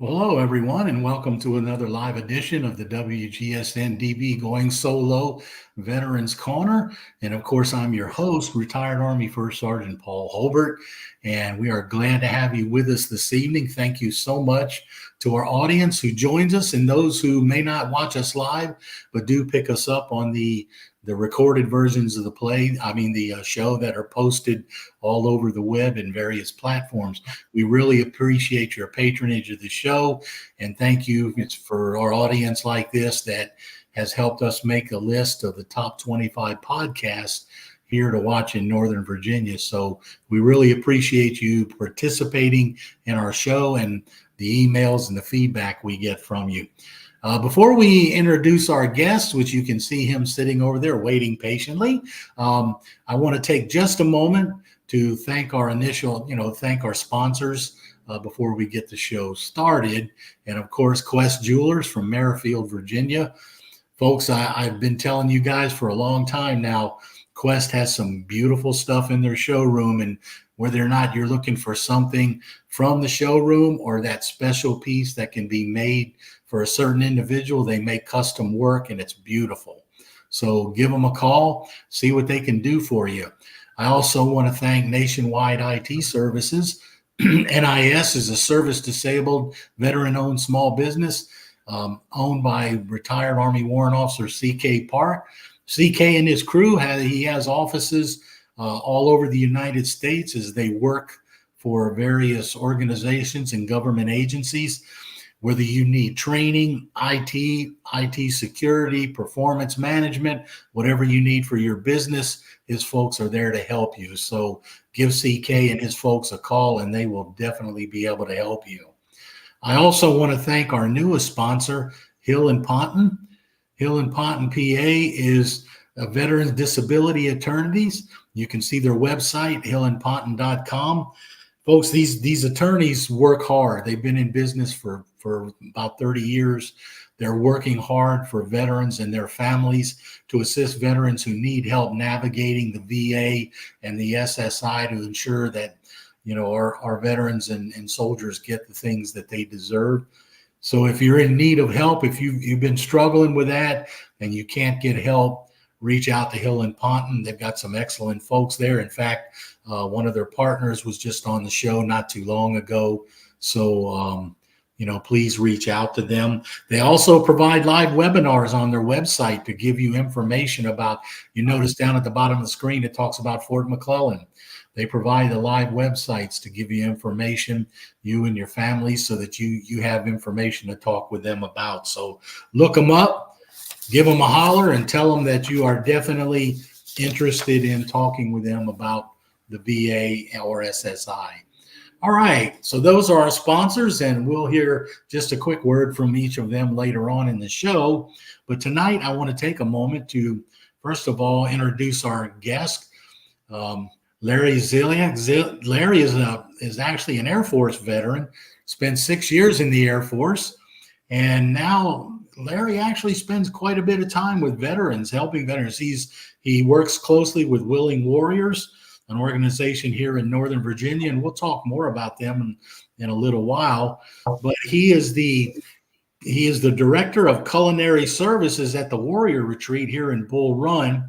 Hello, everyone, and welcome to another live edition of the WGSN-DB Going Solo Veterans Corner. And of course, I'm your host, retired Army First Sergeant Paul Holbert, and we are glad to have you with us this evening. Thank you so much to our audience who joins us and those who may not watch us live, but do pick us up on the recorded versions of the show that are posted all over the web and various platforms. We really appreciate your patronage of the show, and thank you. It's for our audience like this that has helped us make a list of the top 25 podcasts here to watch in Northern Virginia. So we really appreciate you participating in our show and the emails and the feedback we get from you. Before we introduce our guest, which you can see him sitting over there waiting patiently, I want to take just a moment to thank our sponsors before we get the show started. And of course, Quest Jewelers from Merrifield, Virginia. Folks, I've been telling you guys for a long time now, Quest has some beautiful stuff in their showroom, and whether or not you're looking for something from the showroom or that special piece that can be made for a certain individual, they make custom work and it's beautiful. So give them a call, see what they can do for you. I also want to thank Nationwide IT Services. NIS is a service-disabled, veteran-owned small business owned by retired Army Warrant Officer C.K. Park. C.K. and his crew, he has offices all over the United States as they work for various organizations and government agencies. Whether you need training, IT security, performance management, whatever you need for your business, his folks are there to help you. So give CK and his folks a call and they will definitely be able to help you. I also want to thank our newest sponsor, Hill and Ponton. Hill and Ponton, PA is a Veterans Disability Attorneys. You can see their website, hillandponton.com. Folks, these attorneys work hard. They've been in business for about 30 years. They're working hard for veterans and their families to assist veterans who need help navigating the VA and the SSI to ensure that, our veterans and soldiers get the things that they deserve. So if you're in need of help, if you've been struggling with that and you can't get help, reach out to Hill and Ponton. They've got some excellent folks there. In fact, one of their partners was just on the show not too long ago. So, please reach out to them. They also provide live webinars on their website to give you information about, you notice down at the bottom of the screen, it talks about Fort McClellan. They provide the live websites to give you information, you and your family, so that you have information to talk with them about. So look them up. Give them a holler and tell them that you are definitely interested in talking with them about the VA or SSI. All right, so those are our sponsors, and we'll hear just a quick word from each of them later on in the show. But tonight, I want to take a moment to, first of all, introduce our guest, Larry Zilliox. Larry is actually an Air Force veteran, spent 6 years in the Air Force, and now Larry actually spends quite a bit of time with veterans, helping veterans. He works closely with Willing Warriors, an organization here in Northern Virginia, and we'll talk more about them in a little while. But he is the director of Culinary Services at the Warrior Retreat here in Bull Run,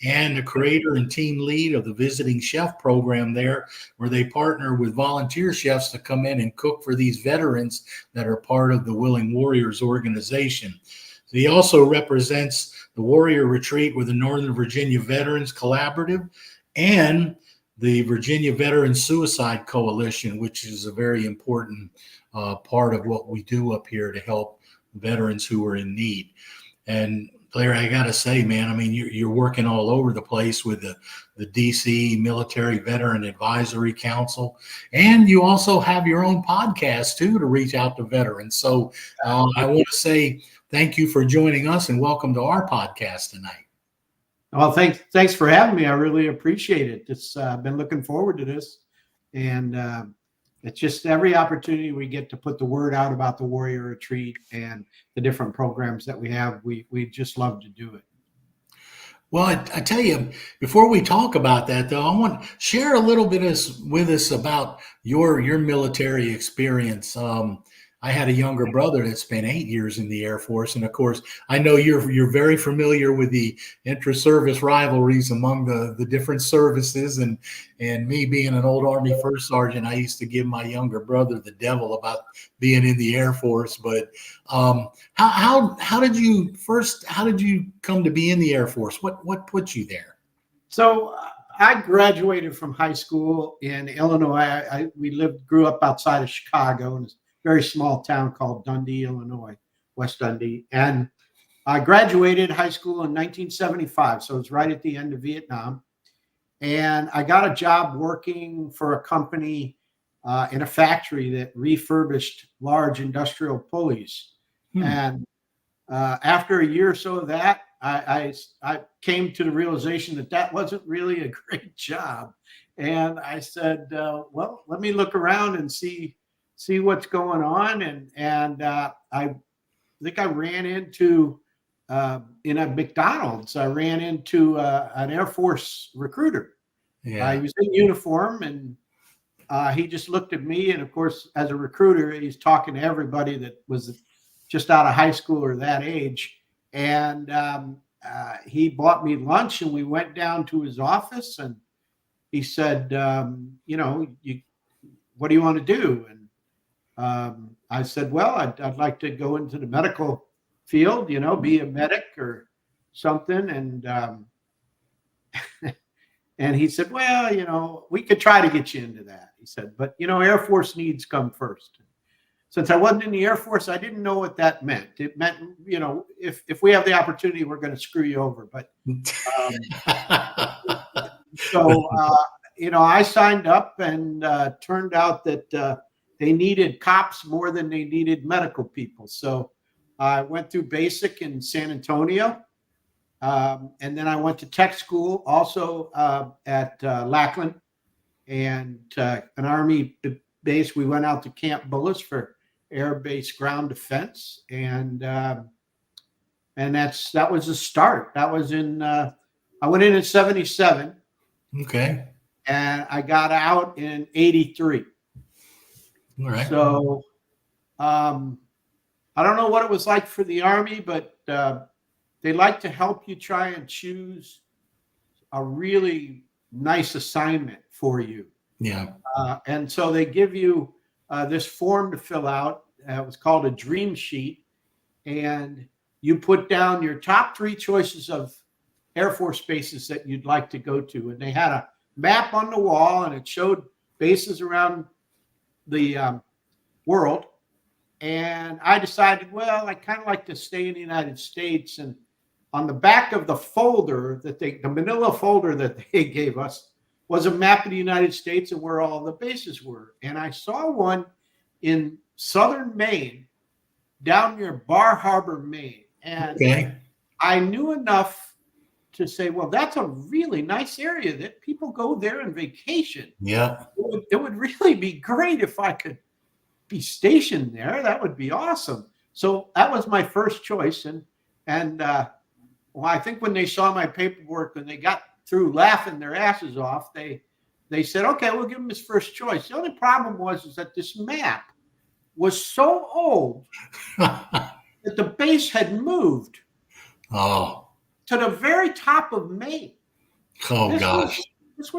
and the creator and team lead of the Visiting Chef program there, where they partner with volunteer chefs to come in and cook for these veterans that are part of the Willing Warriors organization. So he also represents the Warrior Retreat with the Northern Virginia Veterans Collaborative and the Virginia Veterans Suicide Coalition, which is a very important part of what we do up here to help veterans who are in need. And Larry, I got to say, man, I mean, you're working all over the place with the DC Military Veteran Advisory Council, and you also have your own podcast, too, to reach out to veterans. So I want to say thank you for joining us and welcome to our podcast tonight. Well, thanks for having me. I really appreciate it. It's been looking forward to this, and it's just every opportunity we get to put the word out about the Warrior Retreat and the different programs that we have. We just love to do it. Well, I tell you, before we talk about that, though, I want to share a little bit with us about your military experience. I had a younger brother that spent 8 years in the Air Force, and of course, I know you're very familiar with the intra-service rivalries among the different services, and me being an old Army first sergeant, I used to give my younger brother the devil about being in the Air Force. But how did you come to be in the Air Force? What put you there? So I graduated from high school in Illinois. We grew up outside of Chicago in a very small town called Dundee, Illinois, West Dundee. And I graduated high school in 1975. So it's right at the end of Vietnam. And I got a job working for a company in a factory that refurbished large industrial pulleys. And after a year or so of that, I came to the realization that wasn't really a great job. And I said, well, let me look around and see what's going on. And I think I ran into, in a McDonald's, I ran into an Air Force recruiter. Yeah. He was in uniform, and he just looked at me. And of course, as a recruiter, he's talking to everybody that was just out of high school or that age. And he bought me lunch, and we went down to his office, and he said, what do you want to do? And I said, well, I'd like to go into the medical field, be a medic or something. And and he said, well, we could try to get you into that. He said, but, Air Force needs come first. Since I wasn't in the Air Force, I didn't know what that meant. It meant, if we have the opportunity, we're going to screw you over. But I signed up, and turned out that they needed cops more than they needed medical people. So I went through basic in San Antonio. And then I went to tech school also at Lackland, and an Army base. We went out to Camp Bullis for Air Base Ground Defense, and that was the start. That was I went in 77. Okay. And I got out in 83. All right. So I don't know what it was like for the Army, but they like to help you try and choose a really nice assignment for you. Yeah. And so they give you this form to fill out. It was called a dream sheet. And you put down your top 3 choices of Air Force bases that you'd like to go to. And they had a map on the wall, and it showed bases around the world. And I decided, well, I kind of like to stay in the United States. And on the back of the folder the manila folder that they gave us, was a map of the United States and where all the bases were. And I saw one in southern Maine, down near Bar Harbor, Maine. And Okay. I knew enough to say, well, that's a really nice area that people go there on vacation. Yeah. It would really be great if I could be stationed there. That would be awesome. So that was my first choice. And I think when they saw my paperwork and they got through laughing their asses off, they said, okay, we'll give him his first choice. The only problem was that this map was so old that the base had moved to the very top of Maine. Gosh. This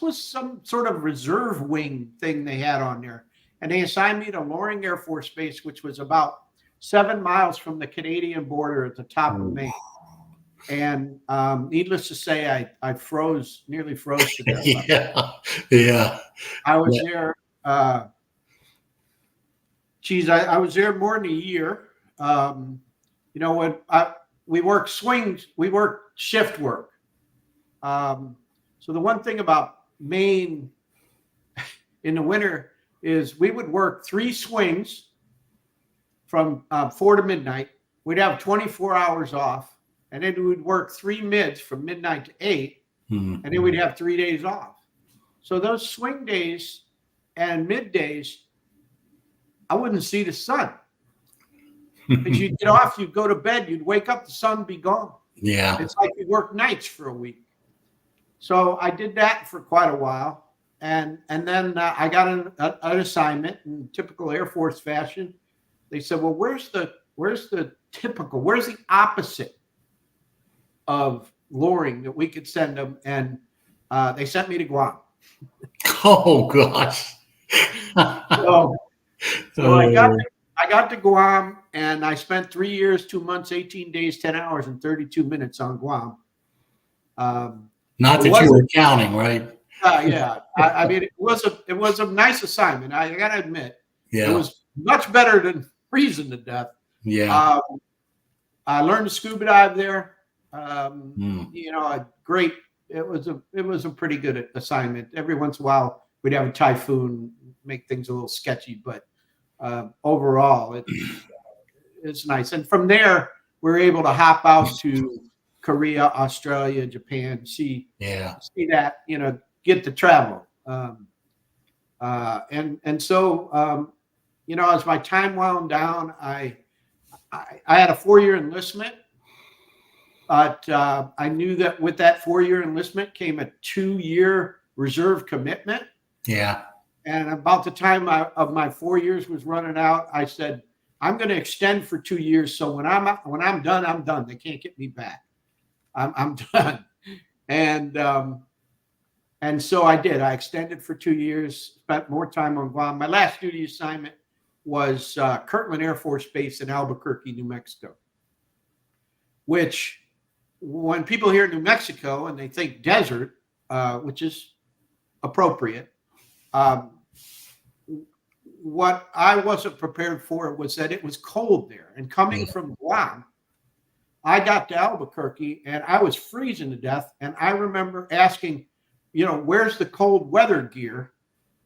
was some sort of reserve wing thing they had on there. And they assigned me to Loring Air Force Base, which was about 7 miles from the Canadian border at the top of Maine. And needless to say, I nearly froze to death. Yeah. I was there. I was there more than a year. When we worked swings, we worked shift work. So the one thing about Maine in the winter is we would work 3 swings from 4 to midnight. We'd have 24 hours off. And then we'd work 3 mids from midnight to 8, and then we'd have 3 days off. So those swing days and middays, I wouldn't see the sun. Because you'd get off, you'd go to bed, you'd wake up, the sun would be gone. Yeah. It's like you work nights for a week. So I did that for quite a while. and then I got an assignment in typical Air Force fashion. They said, well, where's the opposite of Loring that we could send them? And they sent me to Guam. Oh gosh. So I got to Guam, and I spent 3 years, 2 months, 18 days, 10 hours, and 32 minutes on Guam. Not that you were counting, right? Yeah. I mean, it was a nice assignment. I got to admit, Yeah. It was much better than freezing to death. Yeah. I learned to scuba dive there. You know, great. It was a pretty good assignment. Every once in a while, we'd have a typhoon, make things a little sketchy, but overall, it's nice. And from there, we're able to hop out to Korea, Australia, Japan, see that, you know, get to travel. And so, you know, as my time wound down, I had a 4-year enlistment, but I knew that with that 4-year enlistment came a 2-year reserve commitment. Yeah. And about the time of my 4 years was running out, I said, I'm going to extend for 2 years. So when I'm done, I'm done. They can't get me back. I'm done. And so I did. I extended for 2 years, spent more time on Guam. My last duty assignment was Kirtland Air Force Base in Albuquerque, New Mexico, which when people hear New Mexico and they think desert, which is appropriate, what I wasn't prepared for was that it was cold there. And coming from Guam, I got to Albuquerque and I was freezing to death. And I remember asking, you know, where's the cold weather gear?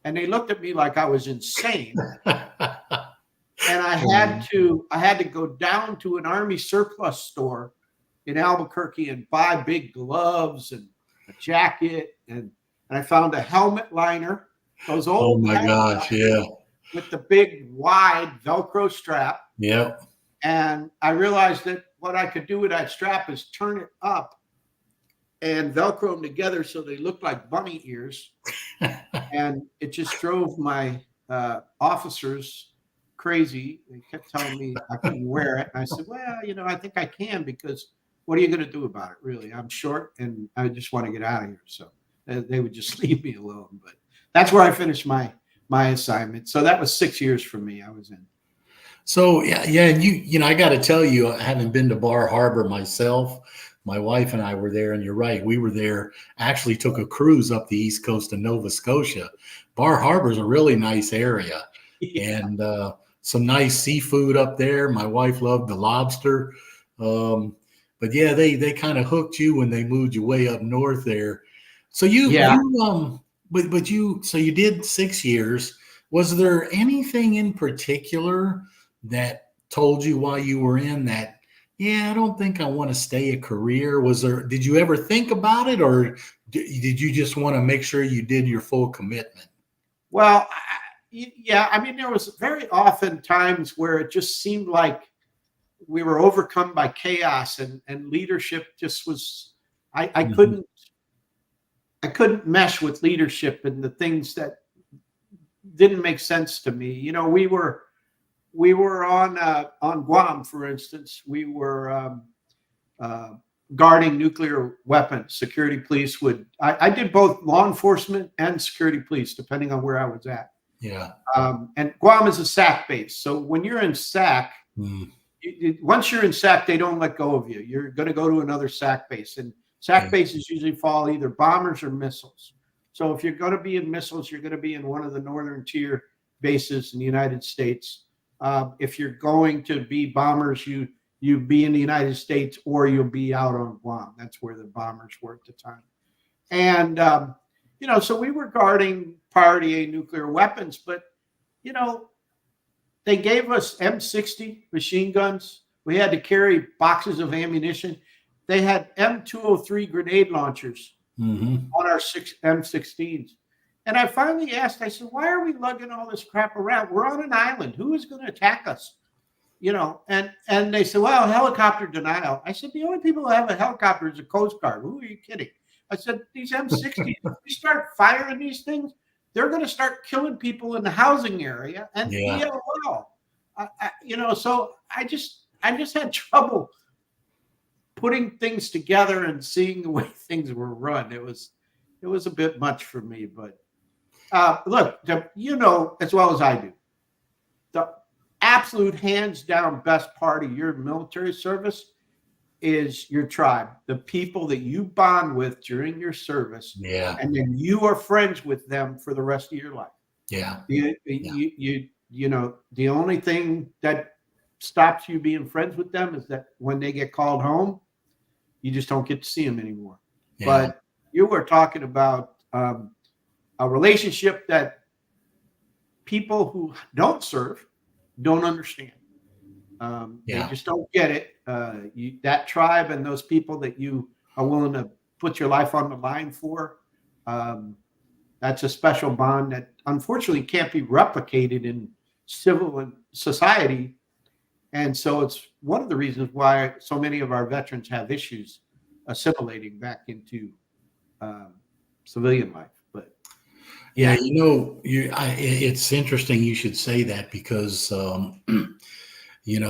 And they looked at me like I was insane. And I had to go down to an Army surplus store in Albuquerque and buy big gloves and a jacket. And I found a helmet liner. Those old gosh, yeah. With the big wide Velcro strap. Yep. And I realized that what I could do with that strap is turn it up and Velcro them together so they looked like bunny ears. And it just drove my officers crazy. They kept telling me I couldn't wear it. And I said, well, you know, I think I can, because what are you going to do about it, really? I'm short and I just want to get out of here. So they would just leave me alone. But that's where I finished my assignment. So that was 6 years for me. I was in. So yeah, and you know, I got to tell you, I haven't been to Bar Harbor myself. My wife and I were there, and you're right, we were there. Actually, took a cruise up the east coast of Nova Scotia. Bar Harbor is a really nice area, and some nice seafood up there. My wife loved the lobster, but yeah, they kind of hooked you when they moved you way up north there. So But you did 6 years. Was there anything in particular that told you while you were in that, yeah, I don't think I want to stay a career? Did you ever think about it, or did you just want to make sure you did your full commitment? Well, yeah, I mean, there was very often times where it just seemed like we were overcome by chaos and leadership just was, I couldn't mesh with leadership and the things that didn't make sense to me. You know, we were on Guam, for instance. We were guarding nuclear weapons. Security police I did both law enforcement and security police, depending on where I was at. Yeah. And Guam is a SAC base. So when you're in SAC, once you're in SAC, they don't let go of you. You're going to go to another SAC base. And SAC bases usually fall either bombers or missiles. So if you're going to be in missiles, you're going to be in one of the northern tier bases in the United States. If you're going to be bombers, you be in the United States, or you'll be out on Guam. That's where the bombers were at the time. And, you know, so we were guarding priority A nuclear weapons, but, you know, they gave us M60 machine guns. We had to carry boxes of ammunition. They had M203 grenade launchers on our M16s. And I finally asked, I said, why are we lugging all this crap around? We're on an island. Who is going to attack us? You know, and they said, well, helicopter denial. I said, the only people who have a helicopter is the Coast Guard. Who are you kidding? I said, these M60s, if we start firing these things, they're going to start killing people in the housing area and Yeah. ELL. So I just had trouble putting things together and seeing the way things were run. It was a bit much for me, but look, as well as I do, the absolute hands down best part of your military service is your tribe, the people that you bond with during your service. Yeah. And then you are friends with them for the rest of your life. Yeah. The only thing that stops you being friends with them is that when they get called home, you just don't get to see them anymore. Yeah. But you were talking about a relationship that people who don't serve don't understand. They just don't get it. That tribe and those people that you are willing to put your life on the line for, that's a special bond that unfortunately can't be replicated in civil society. And so it's one of the reasons why so many of our veterans have issues assimilating back into civilian life. But yeah, it's interesting you should say that, because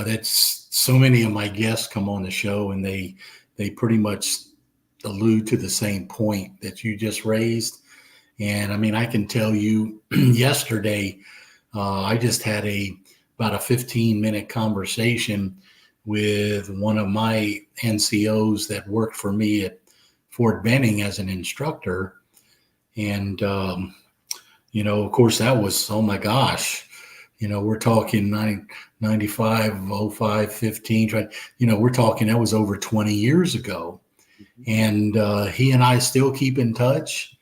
that's so many of my guests come on the show and they pretty much allude to the same point that you just raised. And I mean, I can tell you yesterday, I just had about a 15-minute conversation with one of my NCOs that worked for me at Fort Benning as an instructor. And, of course, that was, oh my gosh, we're talking 95, 05, 15, we're talking, that was over 20 years ago. And he and I still keep in touch.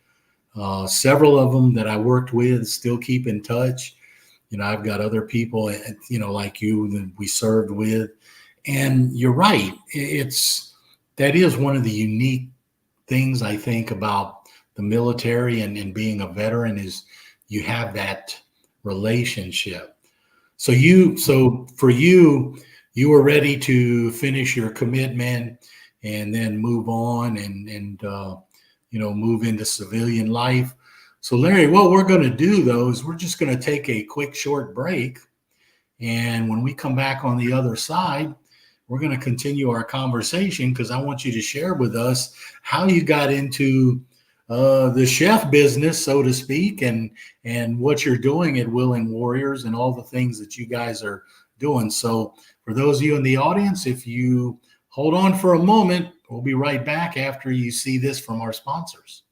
Several of them that I worked with still keep in touch. I've got other people, like you that we served with. And you're right. That is one of the unique things I think about the military and being a veteran is you have that relationship. So for you were ready to finish your commitment and then move on and move into civilian life. So Larry, what we're going to do though is we're just going to take a quick short break. And when we come back on the other side, we're going to continue our conversation, because I want you to share with us how you got into the chef business, so to speak, and what you're doing at Willing Warriors and all the things that you guys are doing. So for those of you in the audience, if you hold on for a moment, we'll be right back after you see this from our sponsors.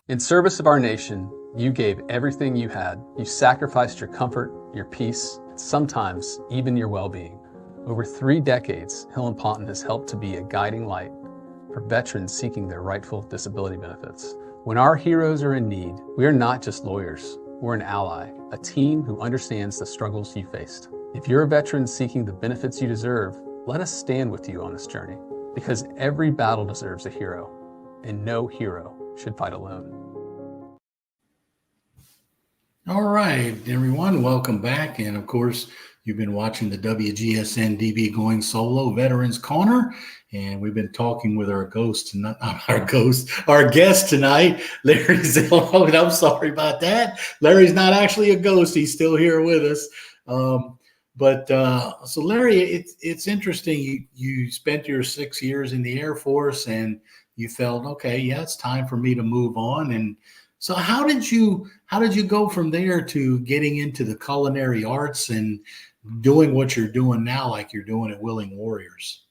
In service of our nation, You gave everything you had. You sacrificed your comfort, your peace, and sometimes even your well-being. Over 3 decades, Hill & Ponton has helped to be a guiding light for veterans seeking their rightful disability benefits. When our heroes are in need, we are not just lawyers. We're an ally, a team who understands the struggles you faced. If you're a veteran seeking the benefits you deserve, let us stand with you on this journey, because every battle deserves a hero, and no hero should fight alone. All right, everyone, welcome back. And of course, you've been watching the WGSN-DB Going Solo Veterans Corner, and we've been talking with our guest tonight, Larry Zilliox. I'm sorry about that. Larry's not actually a ghost; he's still here with us. So Larry, it's interesting. You spent your 6 years in the Air Force, and you felt, okay, yeah, it's time for me to move on. And so how did you go from there to getting into the culinary arts and doing what you're doing now, like you're doing at Willing Warriors?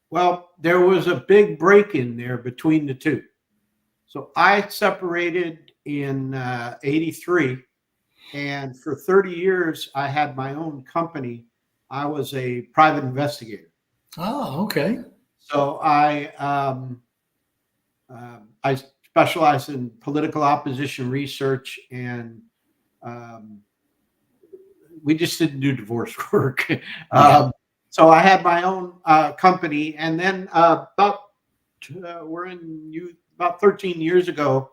Well, there was a big break in there between the two. So I separated in 83, and for 30 years, I had my own company. I was a private investigator. Oh, okay. So I specialized in political opposition research, and we just didn't do divorce work. So I had my own company, and then about 13 years ago,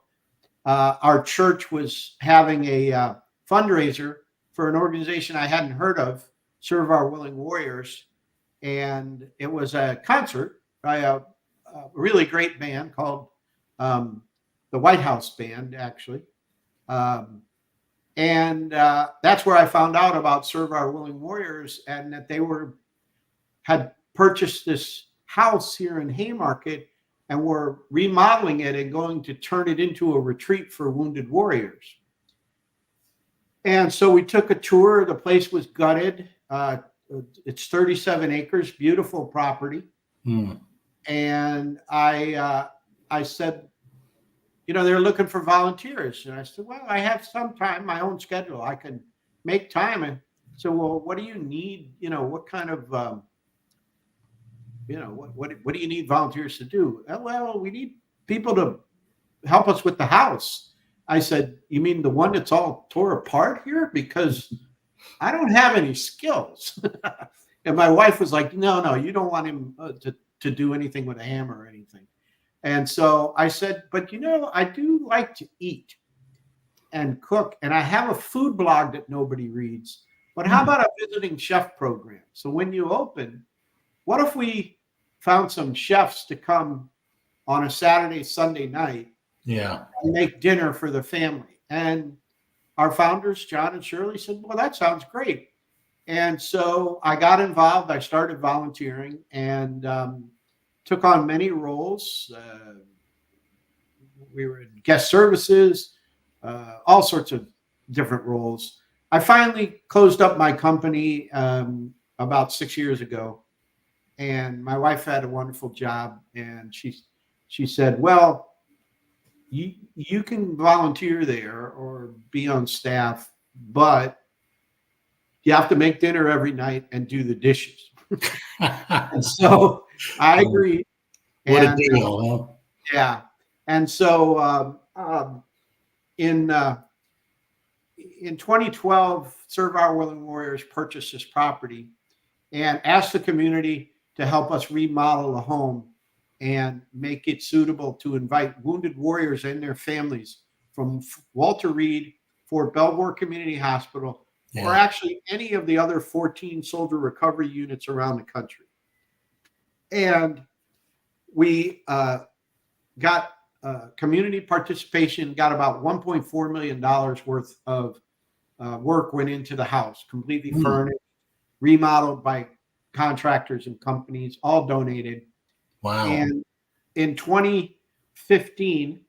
our church was having a fundraiser for an organization I hadn't heard of, Serve Our Willing Warriors, and it was a concert by a really great band called the White House Band, actually. And that's where I found out about Serve Our Willing Warriors, and that they had purchased this house here in Haymarket and were remodeling it and going to turn it into a retreat for wounded warriors. And so we took a tour. The place was gutted. It's 37 acres, beautiful property. And I said, they're looking for volunteers. And I said, well, I have some time, my own schedule. I can make time. And so, well, what do you need? What kind of, what do you need volunteers to do? Well, we need people to help us with the house. I said, you mean the one that's all tore apart here? Because I don't have any skills. And my wife was like, no, you don't want him to do anything with a hammer or anything. And so I said, but I do like to eat and cook, and I have a food blog that nobody reads. But how about a visiting chef program? So when you open, what if we found some chefs to come on a Saturday, Sunday night, and make dinner for the family? And our founders, John and Shirley, said, well, that sounds great. And so I got involved. I started volunteering and took on many roles. We were in guest services, all sorts of different roles. I finally closed up my company about 6 years ago, and my wife had a wonderful job, and she said, well, you can volunteer there or be on staff, but you have to make dinner every night and do the dishes. And so I agreed. What a deal, huh? Yeah. And so in 2012, Serve Our Willing Warriors purchased this property and asked the community to help us remodel the home and make it suitable to invite wounded warriors and their families from Walter Reed, Fort Belvoir Community Hospital, or actually any of the other 14 soldier recovery units around the country. And we got community participation, got about $1.4 million worth of work went into the house, completely furnished, remodeled by contractors and companies, all donated. Wow. And in 2015,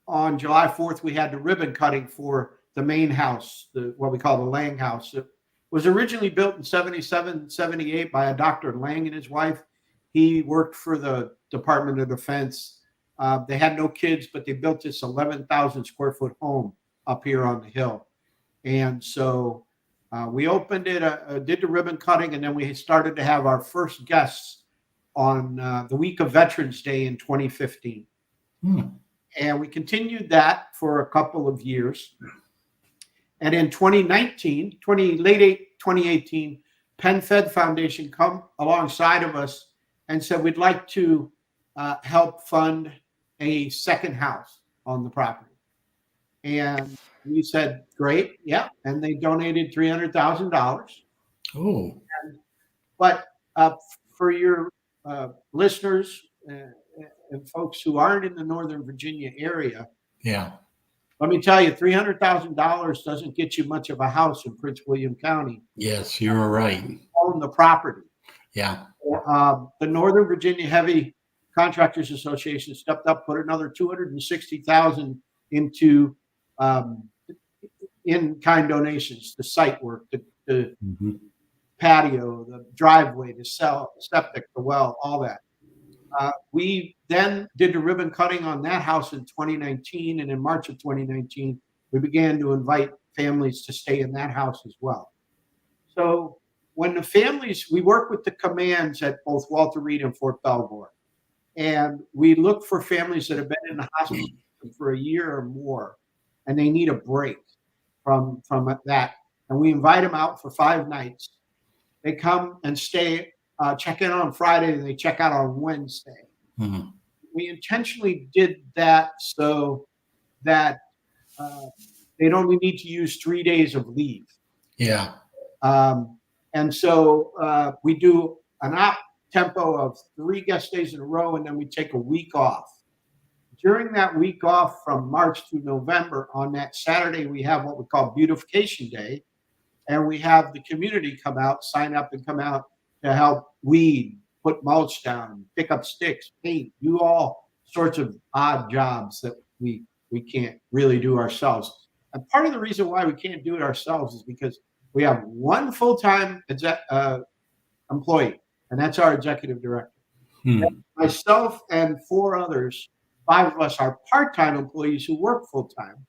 on July 4th, we had the ribbon cutting for the main house, what we call the Lang House. It was originally built in 77, 78 by a Dr. Lang and his wife. He worked for the Department of Defense. They had no kids, but they built this 11,000 square foot home up here on the hill. And so we opened it, did the ribbon cutting, and then we started to have our first guests on the week of Veterans Day in 2015. And we continued that for a couple of years. And in 2019, late 2018, Penn Fed Foundation come alongside of us and said, we'd like to help fund a second house on the property. And we said, great, yeah. And they donated $300,000. Oh. But for your listeners and folks who aren't in the Northern Virginia area, Yeah. let me tell you, $300,000 doesn't get you much of a house in Prince William County. Yes, you're right. Own the property. Yeah. The Northern Virginia Heavy Contractors Association stepped up, put another $260,000 into in-kind donations, the site work, the patio, the driveway, the septic, the well, all that. We then did the ribbon cutting on that house in 2019, and in March of 2019, we began to invite families to stay in that house as well. So when the families, we work with the commands at both Walter Reed and Fort Belvoir, and we look for families that have been in the hospital for a year or more, and they need a break from that. And we invite them out for 5 nights. They come and stay, check in on Friday, and they check out on Wednesday. We intentionally did that so that they'd only need to use 3 days of leave. Yeah. And so we do an op tempo of 3 guest stays in a row, and then we take a week off. During that week off from March to November, on that Saturday, we have what we call Beautification Day, and we have the community come out, sign up and come out to help weed, put mulch down, pick up sticks, paint, do all sorts of odd jobs that we can't really do ourselves. And part of the reason why we can't do it ourselves is because we have one full-time employee, and that's our executive director. Myself and 4 others, 5 of us are part-time employees who work full-time,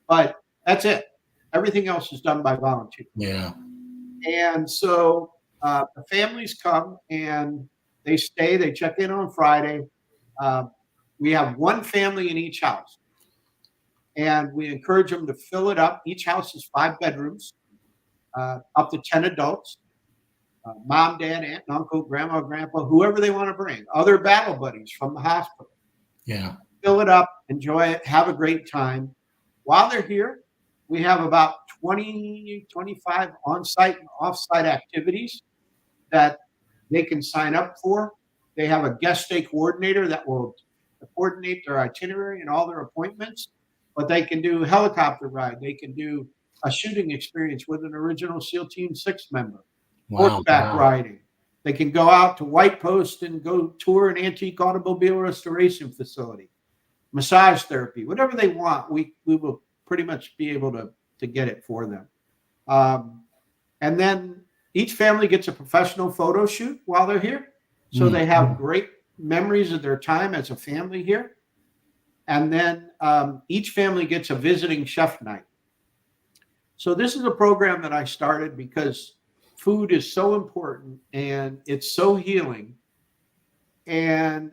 but that's it. Everything else is done by volunteer. Yeah. And so the families come and they stay, they check in on Friday. We have 1 family in each house, and we encourage them to fill it up. Each house is 5 bedrooms, up to 10 adults, mom, dad, aunt, and uncle, grandma, grandpa, whoever they want to bring, other battle buddies from the hospital. Yeah. Fill it up, enjoy it, have a great time. While they're here, we have about 20, 25 on-site and off-site activities that they can sign up for. They have a guest stay coordinator that will coordinate their itinerary and all their appointments, but they can do a helicopter ride. They can do a shooting experience with an original SEAL Team 6 member, horseback riding. They can go out to White Post and go tour an antique automobile restoration facility, massage therapy, whatever they want. We will pretty much be able to get it for them. And then each family gets a professional photo shoot while they're here. So they have great memories of their time as a family here. And then each family gets a visiting chef night. So this is a program that I started because food is so important and it's so healing. And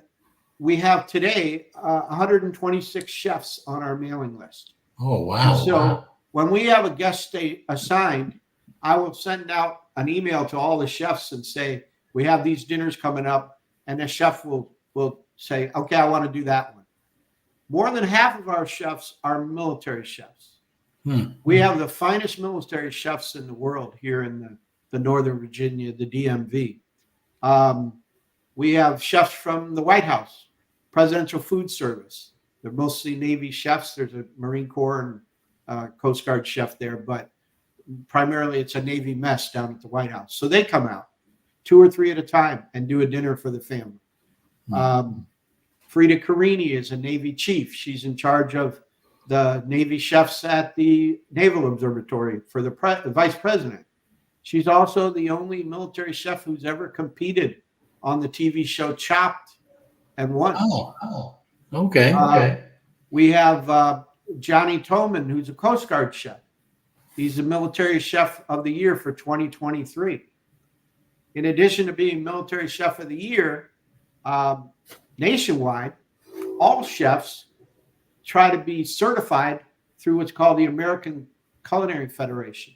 we have today 126 chefs on our mailing list. Oh, wow. And so when we have a guest stay assigned, I will send out an email to all the chefs and say, we have these dinners coming up. And the chef will say, okay, I want to do that one. More than half of our chefs are military chefs. We have the finest military chefs in the world here in the Northern Virginia, the DMV. We have chefs from the White House, Presidential Food Service. They're mostly Navy chefs. There's a Marine Corps and Coast Guard chef there, but primarily it's a Navy mess down at the White House. So they come out 2 or 3 at a time and do a dinner for the family. Frida Carini is a Navy chief. She's in charge of the Navy chefs at the Naval Observatory for the vice president. She's also the only military chef who's ever competed on the TV show Chopped and won. Oh, okay. We have Johnny Tolman, who's a Coast Guard chef. He's the Military Chef of the Year for 2023. In addition to being Military Chef of the Year, nationwide, all chefs try to be certified through what's called the American Culinary Federation.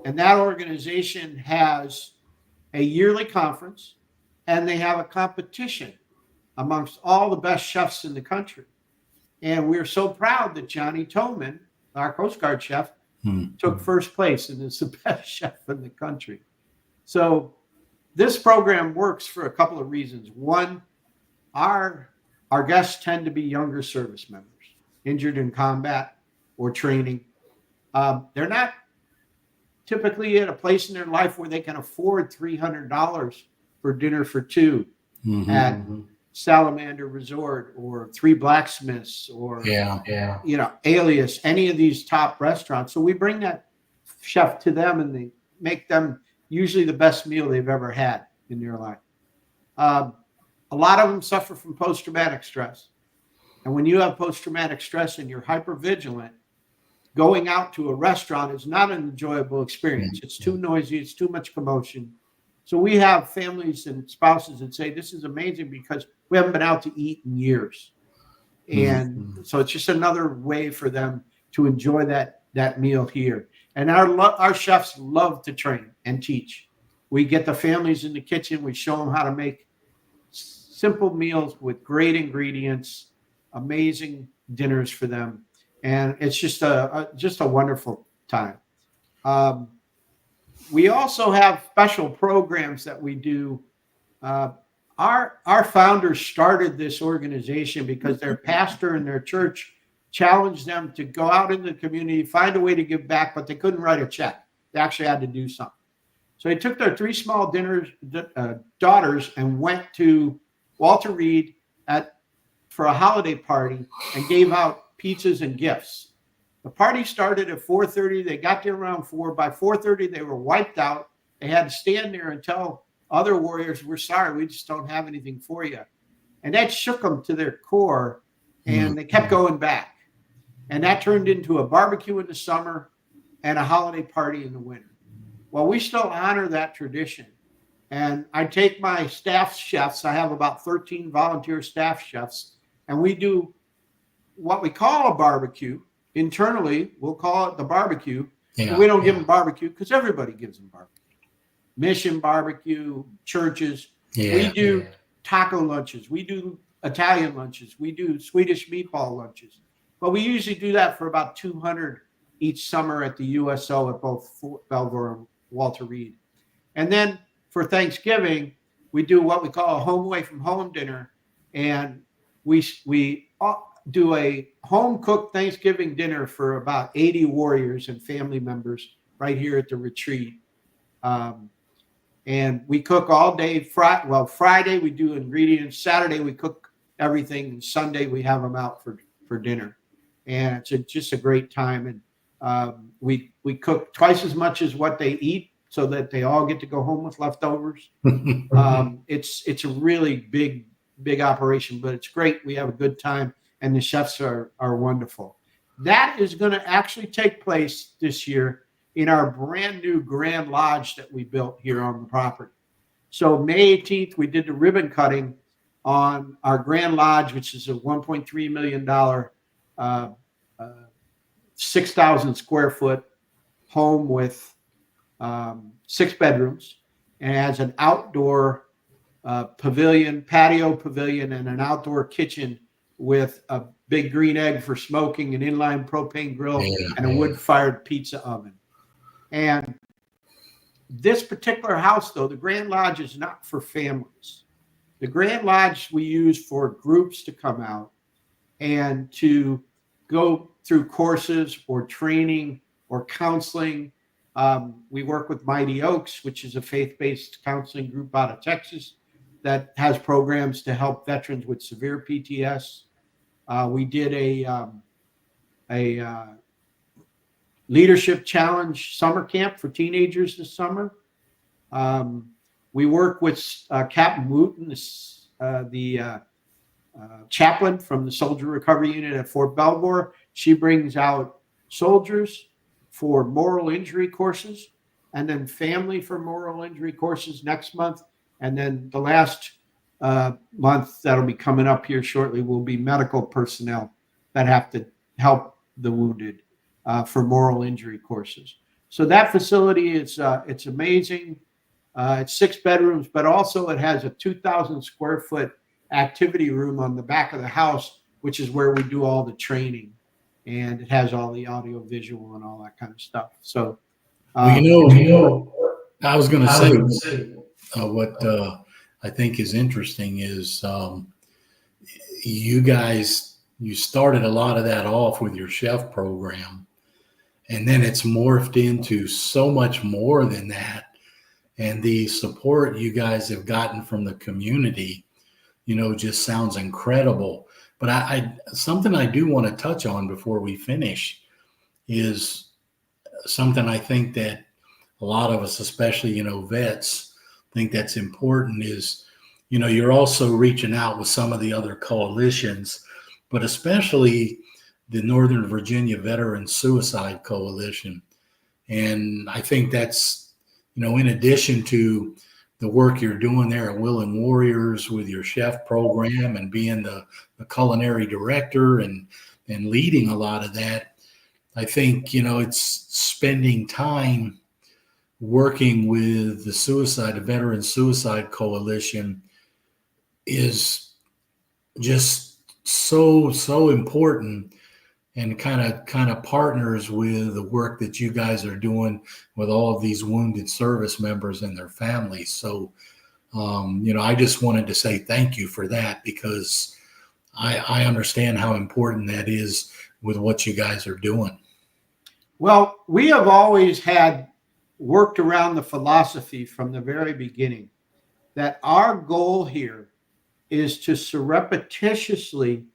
And that organization has a yearly conference, and they have a competition amongst all the best chefs in the country. And we're so proud that Johnny Tolman, our Coast Guard chef, took first place and is the best chef in the country. So this program works for a couple of reasons. One, our guests tend to be younger service members, injured in combat or training. They're not typically at a place in their life where they can afford $300 for dinner for two at Salamander Resort or Three Blacksmiths or Alias, any of these top restaurants. So we bring that chef to them, and they make them usually the best meal they've ever had in their life. A lot of them suffer from post-traumatic stress. And when you have post-traumatic stress and you're hypervigilant, going out to a restaurant is not an enjoyable experience. It's too noisy. It's too much commotion. So we have families and spouses that say, this is amazing because we haven't been out to eat in years. And so it's just another way for them to enjoy that meal here. And our chefs love to train and teach. We get the families in the kitchen. We show them how to make simple meals with great ingredients, amazing dinners for them. And it's just a wonderful time. We also have special programs that we do. Our founders started this organization because their pastor and their church challenged them to go out in the community, find a way to give back, but they couldn't write a check. They actually had to do something. So they took their three small daughters and went to Walter Reed for a holiday party and gave out pizzas and gifts. The party started at 4:30. They got there around 4. By 4:30, they were wiped out. They had to stand there and tell other warriors, we're sorry, we just don't have anything for you. And that shook them to their core, and they kept going back. And that turned into a barbecue in the summer and a holiday party in the winter. Well, we still honor that tradition. And I take my staff chefs. I have about 13 volunteer staff chefs, and we do what we call a barbecue. Internally, we'll call it the barbecue. Yeah, we don't give them barbecue because everybody gives them barbecue. Mission barbecue, churches. We do taco lunches. We do Italian lunches. We do Swedish meatball lunches. But we usually do that for about 200 each summer at the USO at both Fort Belvoir and Walter Reed. And then for Thanksgiving, we do what we call a home away from home dinner. And we do a home cooked Thanksgiving dinner for about 80 warriors and family members right here at the retreat. And we cook all day. Friday we do ingredients. Saturday we cook everything. And Sunday we have them out for dinner. And it's just a great time. And we cook twice as much as what they eat so that they all get to go home with leftovers. It's a really big operation, but it's great. We have a good time, and the chefs are wonderful. That is going to actually take place this year in our brand new Grand Lodge that we built here on the property. So May 18th, we did the ribbon cutting on our Grand Lodge, which is a $1.3 million, 6,000 square foot home with 6 bedrooms, and has an outdoor patio pavilion, and an outdoor kitchen with a big green egg for smoking, an inline propane grill, and a wood-fired pizza oven. And this particular house, though, the Grand Lodge is not for families. The Grand Lodge we use for groups to come out and to go through courses or training or counseling. We work with Mighty Oaks, which is a faith-based counseling group out of Texas that has programs to help veterans with severe PTS. We did a leadership challenge summer camp for teenagers this summer. We work with Captain Wooten, the chaplain from the Soldier Recovery Unit at Fort Belvoir, she brings out soldiers for moral injury courses, and then family for moral injury courses next month. And then the last month that'll be coming up here shortly will be medical personnel that have to help the wounded for moral injury courses. So that facility is it's amazing. It's 6 bedrooms, but also it has a 2,000 square foot activity room on the back of the house, which is where we do all the training, and it has all the audio, visual, and all that kind of stuff. So, well, I was going to say what I think is interesting is you started a lot of that off with your chef program, and then it's morphed into so much more than that. And the support you guys have gotten from the community, just sounds incredible. But something I do want to touch on before we finish is something I think that a lot of us, especially, vets, think that's important is, you're also reaching out with some of the other coalitions, but especially the Northern Virginia Veteran Suicide Coalition. And I think that's, in addition to the work you're doing there at Willing Warriors with your chef program and being the culinary director and leading a lot of that, I think, it's spending time working with the Veteran Suicide Coalition is just so important, and kind of partners with the work that you guys are doing with all of these wounded service members and their families. So, I just wanted to say thank you for that, because I understand how important that is with what you guys are doing. Well, we have always worked around the philosophy from the very beginning that our goal here is to surreptitiously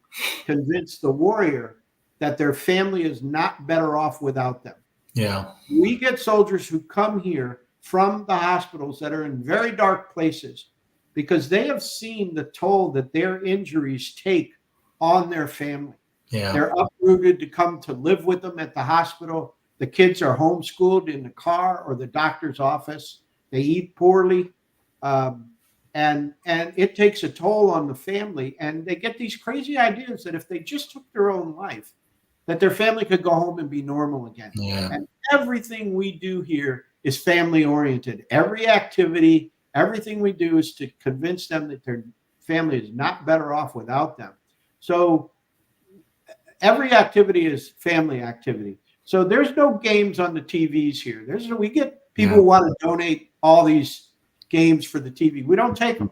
convince the warrior that their family is not better off without them. Yeah. We get soldiers who come here from the hospitals that are in very dark places because they have seen the toll that their injuries take on their family. Yeah. They're uprooted to come to live with them at the hospital. The kids are homeschooled in the car or the doctor's office. They eat poorly. And it takes a toll on the family. And they get these crazy ideas that if they just took their own life, that their family could go home and be normal again. Yeah. And everything we do here is family oriented. Every activity, everything we do is to convince them that their family is not better off without them. So every activity is family activity. So there's no games on the TVs here. We get people who want to donate all these games for the TV. We don't take them.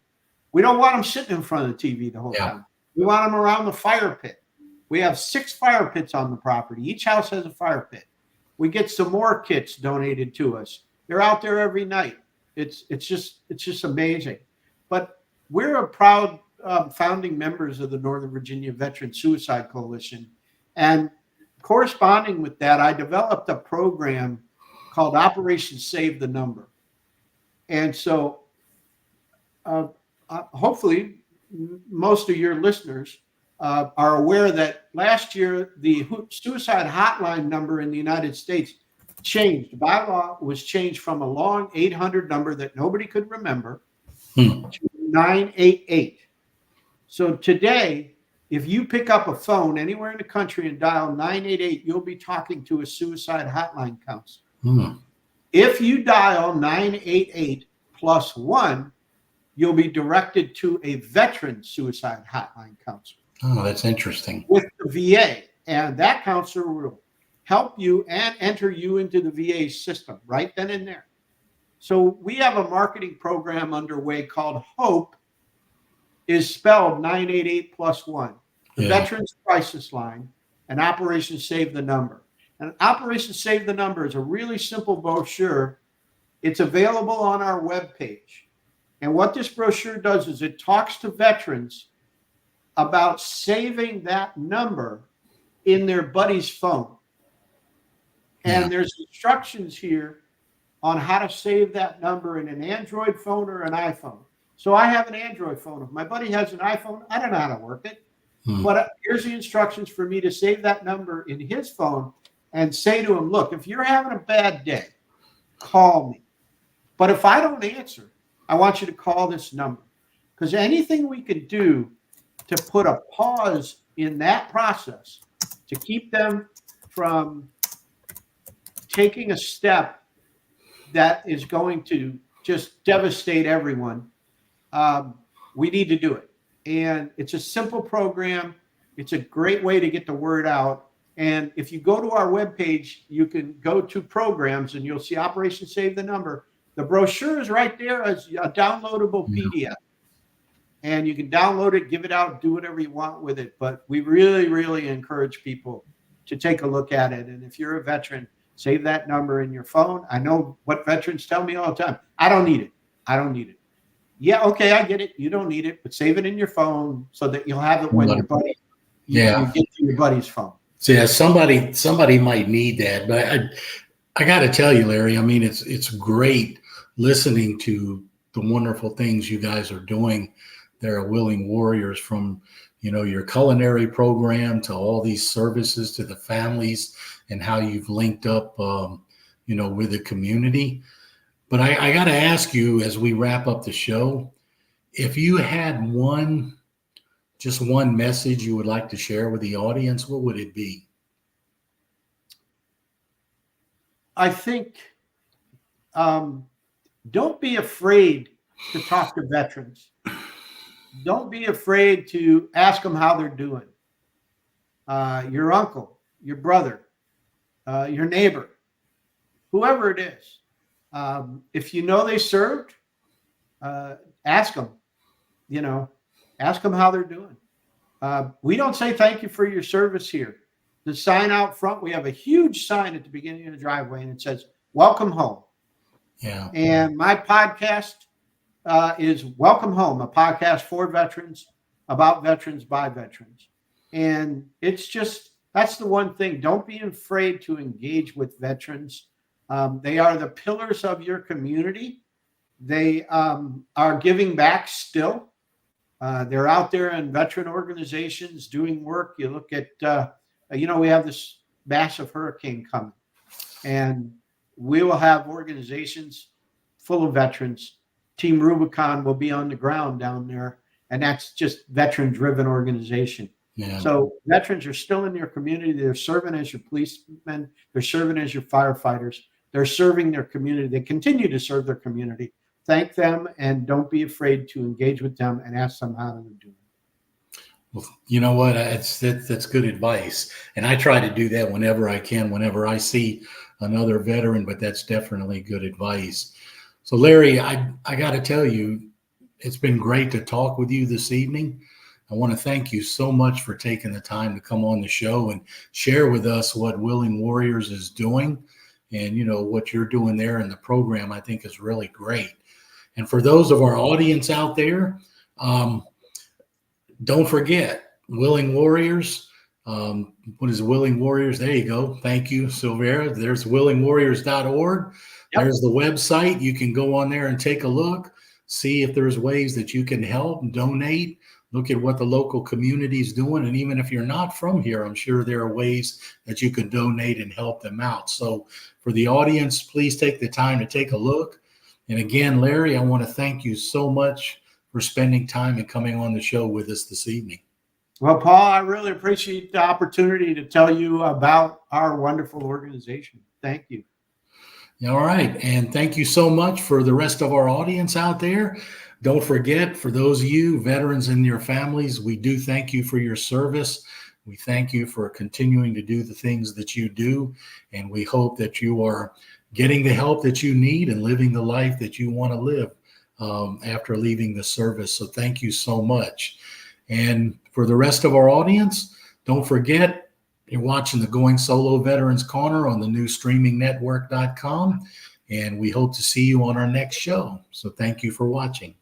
We don't want them sitting in front of the TV the whole time. We want them around the fire pit. We have 6 fire pits on the property. Each house has a fire pit. We get some more kits donated to us. They're out there every night. It's just amazing. But we're a proud founding members of the Northern Virginia Veteran Suicide Coalition. And corresponding with that, I developed a program called Operation Save the Number. And so hopefully most of your listeners are aware that last year the suicide hotline number in the United States changed. By law, was changed from a long 800 number that nobody could remember to 988. So today, if you pick up a phone anywhere in the country and dial 988, you'll be talking to a suicide hotline counselor. If you dial 988 plus 1, you'll be directed to a veteran suicide hotline counselor. Oh, that's interesting. With the VA. And that counselor will help you and enter you into the VA system right then and there. So we have a marketing program underway called HOPE, is spelled 988 plus 1. The Veterans Crisis Line, and Operation Save the Number. And Operation Save the Number is a really simple brochure. It's available on our webpage. And what this brochure does is it talks to veterans about saving that number in their buddy's phone. And there's instructions here on how to save that number in an Android phone or an iPhone. So I have an Android phone. If my buddy has an iPhone, I don't know how to work it. But here's the instructions for me to save that number in his phone and say to him, look, if you're having a bad day, call me. But if I don't answer, I want you to call this number, because anything we can do to put a pause in that process to keep them from taking a step that is going to just devastate everyone, we need to do it. And it's a simple program. It's a great way to get the word out. And if you go to our webpage, you can go to programs and you'll see Operation Save the Number. The brochure is right there as a downloadable PDF. And you can download it, give it out, do whatever you want with it. But we really, really encourage people to take a look at it. And if you're a veteran, save that number in your phone. I know what veterans tell me all the time. I don't need it. I don't need it. Yeah, okay, I get it. You don't need it, but save it in your phone so that you'll have it when your buddy, you get to your buddy's phone. So yeah, somebody might need that. But I got to tell you, Larry, I mean, it's great listening to the wonderful things you guys are doing there at Willing Warriors, from your culinary program to all these services to the families and how you've linked up with the community. But I got to ask you, as we wrap up the show, if you had just one message you would like to share with the audience, what would it be? I think don't be afraid to talk to veterans. Don't be afraid to ask them how they're doing. Your uncle, your brother, your neighbor, whoever it is. If you know they served, ask them. Ask them how they're doing. We don't say thank you for your service here. The sign out front, we have a huge sign at the beginning of the driveway, and it says, "Welcome home." Yeah. And my podcast is Welcome Home, a podcast for veterans, about veterans, by veterans. And it's just, that's the one thing. Don't be afraid to engage with veterans. They are the pillars of your community. They are giving back still. They're out there in veteran organizations doing work. You look at, we have this massive hurricane coming, and we will have organizations full of veterans. Team Rubicon will be on the ground down there, and that's just veteran-driven organization. Yeah. So veterans are still in your community. They're serving as your policemen. They're serving as your firefighters. They're serving their community. They continue to serve their community. Thank them, and don't be afraid to engage with them and ask them how they're doing. Well, you know what? That's good advice. And I try to do that whenever I can, whenever I see another veteran, but that's definitely good advice. So Larry, I got to tell you, it's been great to talk with you this evening. I want to thank you so much for taking the time to come on the show and share with us what Willing Warriors is doing, and what you're doing there in the program. I think is really great. And for those of our audience out there, don't forget Willing Warriors. What is Willing Warriors? There you go. Thank you, Silvera. There's willingwarriors.org. Yep. There's the website. You can go on there and take a look, see if there's ways that you can help, donate, look at what the local community is doing. And even if you're not from here, I'm sure there are ways that you can donate and help them out. So for the audience, please take the time to take a look. And again, Larry, I want to thank you so much for spending time and coming on the show with us this evening. Well, Paul, I really appreciate the opportunity to tell you about our wonderful organization. Thank you. All right. And thank you so much for the rest of our audience out there. Don't forget, for those of you veterans and your families, we do thank you for your service. We thank you for continuing to do the things that you do. And we hope that you are getting the help that you need and living the life that you want to live after leaving the service. So thank you so much. And for the rest of our audience, don't forget, you're watching the Going Solo Veterans Corner on the new streamingnetwork.com. And we hope to see you on our next show. So thank you for watching.